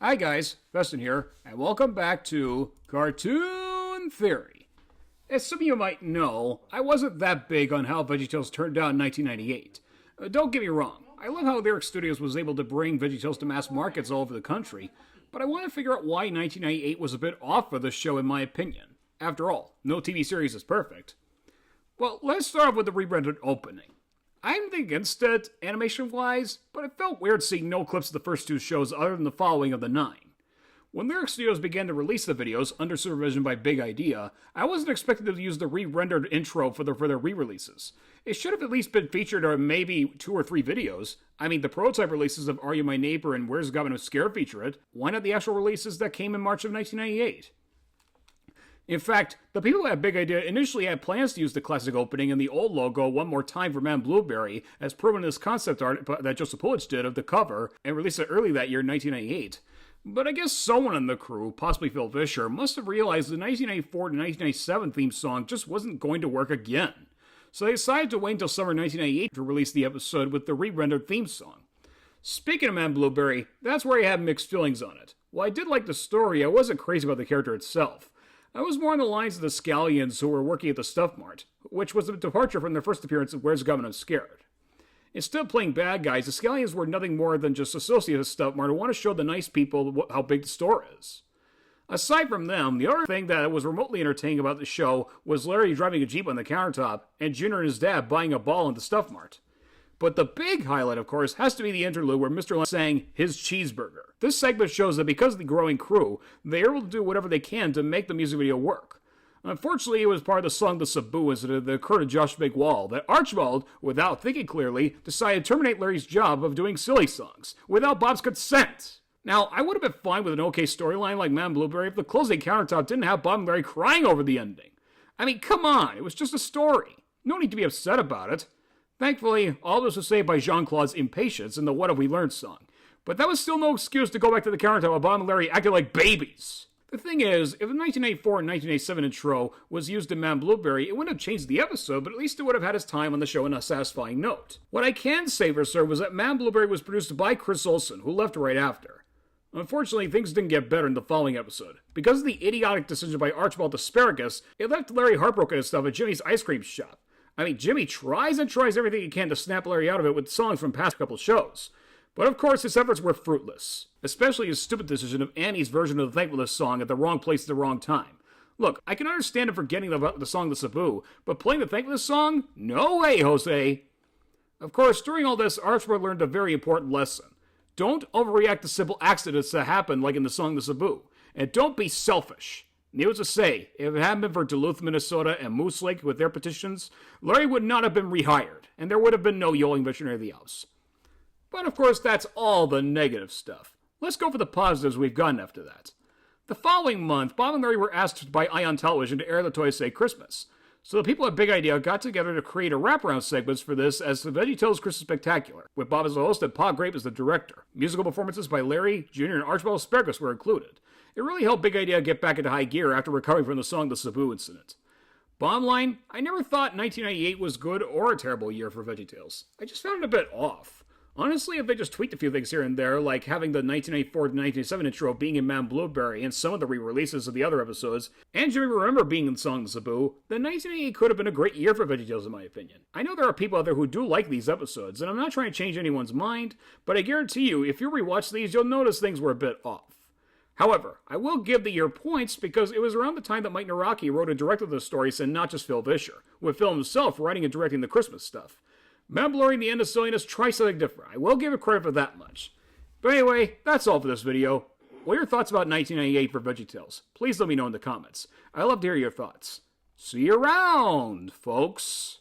Hi guys, Festin here, and welcome back to Cartoon Theory. As some of you might know, I wasn't that big on how VeggieTales turned out in 1998. Don't get me wrong, I love how Lyrick Studios was able to bring VeggieTales to mass markets all over the country, but I want to figure out why 1998 was a bit off for the show in my opinion. After all, no TV series is perfect. Well, let's start off with the re-rendered opening. I'm against it, animation-wise, but it felt weird seeing no clips of the first two shows other than the following of the 9. When Lyrick Studios began to release the videos, under supervision by Big Idea, I wasn't expecting them to use the re-rendered intro for their re-releases. It should have at least been featured on maybe 2 or 3 videos. I mean, the prototype releases of Are You My Neighbor and Where's Governor Scare feature it. Why not the actual releases that came in March of 1998? In fact, the people at Big Idea initially had plans to use the classic opening and the old logo one more time for Man Blueberry, as proven in this concept art that Joseph Pulich did of the cover, and released it early that year in 1998. But I guess someone in the crew, possibly Phil Vischer, must have realized the 1984 to 1997 theme song just wasn't going to work again. So they decided to wait until summer 1998 to release the episode with the re-rendered theme song. Speaking of Man Blueberry, that's where I had mixed feelings on it. While I did like the story, I wasn't crazy about the character itself. I was more on the lines of the Scallions who were working at the Stuff Mart, which was a departure from their first appearance of Where's Governor Scared. Instead of playing bad guys, the Scallions were nothing more than just associates of Stuff Mart who want to show the nice people how big the store is. Aside from them, the other thing that was remotely entertaining about the show was Larry driving a Jeep on the countertop and Junior and his dad buying a ball in the Stuff Mart. But the big highlight, of course, has to be the interlude where Mr. Lund sang his cheeseburger. This segment shows that because of the growing crew, they are able to do whatever they can to make the music video work. Unfortunately, it was part of the song The Sabu incident that occurred to Josh McWall that Archibald, without thinking clearly, decided to terminate Larry's job of doing silly songs, without Bob's consent. Now, I would have been fine with an okay storyline like Man Blueberry if the closing countertop didn't have Bob and Larry crying over the ending. I mean, come on, it was just a story. No need to be upset about it. Thankfully, all this was saved by Jean-Claude's impatience in the What Have We Learned song. But that was still no excuse to go back to the countertop while Bob and Larry acted like babies. The thing is, if the 1984 and 1987 intro was used in Man Blueberry, it wouldn't have changed the episode, but at least it would have had its time on the show on a satisfying note. What I can say for sure was that Man Blueberry was produced by Chris Olsen, who left right after. Unfortunately, things didn't get better in the following episode. Because of the idiotic decision by Archibald Asparagus, it left Larry heartbroken and stuff at Jimmy's ice cream shop. I mean, Jimmy tries everything he can to snap Larry out of it with songs from past couple shows. But of course, his efforts were fruitless. Especially his stupid decision of Annie's version of the Thankfulness song at the wrong place at the wrong time. Look, I can understand him forgetting the song The Sabu, but playing the Thankfulness song? No way, Jose! Of course, during all this, Archibald learned a very important lesson. Don't overreact to simple accidents that happen like in the song The Sabu. And don't be selfish. Needless to say, if it hadn't been for Duluth, Minnesota and Moose Lake with their petitions, Larry would not have been rehired, and there would have been no Yodeling Missionary of the House. But of course, that's all the negative stuff. Let's go for the positives we've gotten after that. The following month, Bob and Larry were asked by Ion Television to air the Toys Say Christmas. So the people at Big Idea got together to create a wraparound segments for this as the VeggieTales Christmas Spectacular, with Bob as the host and Pa Grape as the director. Musical performances by Larry, Jr., and Archibald Asparagus were included. It really helped Big Idea get back into high gear after recovering from the song The Sabu incident. Bottom line, I never thought 1998 was good or a terrible year for VeggieTales. I just found it a bit off. Honestly, if they just tweaked a few things here and there, like having the 1984 to 1987 intro being in Man Blueberry and some of the re-releases of the other episodes, and Jimmy Remember being in the song The Sabu, then 1988 could have been a great year for VeggieTales in my opinion. I know there are people out there who do like these episodes, and I'm not trying to change anyone's mind, but I guarantee you, if you rewatch these, you'll notice things were a bit off. However, I will give the year points because it was around the time that Mike Naraki wrote and directed the stories and not just Phil Vischer, with Phil himself writing and directing the Christmas stuff. Man Blueberry and the End of Silliness try something different. I will give it credit for that much. But anyway, that's all for this video. What are your thoughts about 1998 for VeggieTales? Please let me know in the comments. I love to hear your thoughts. See you around, folks!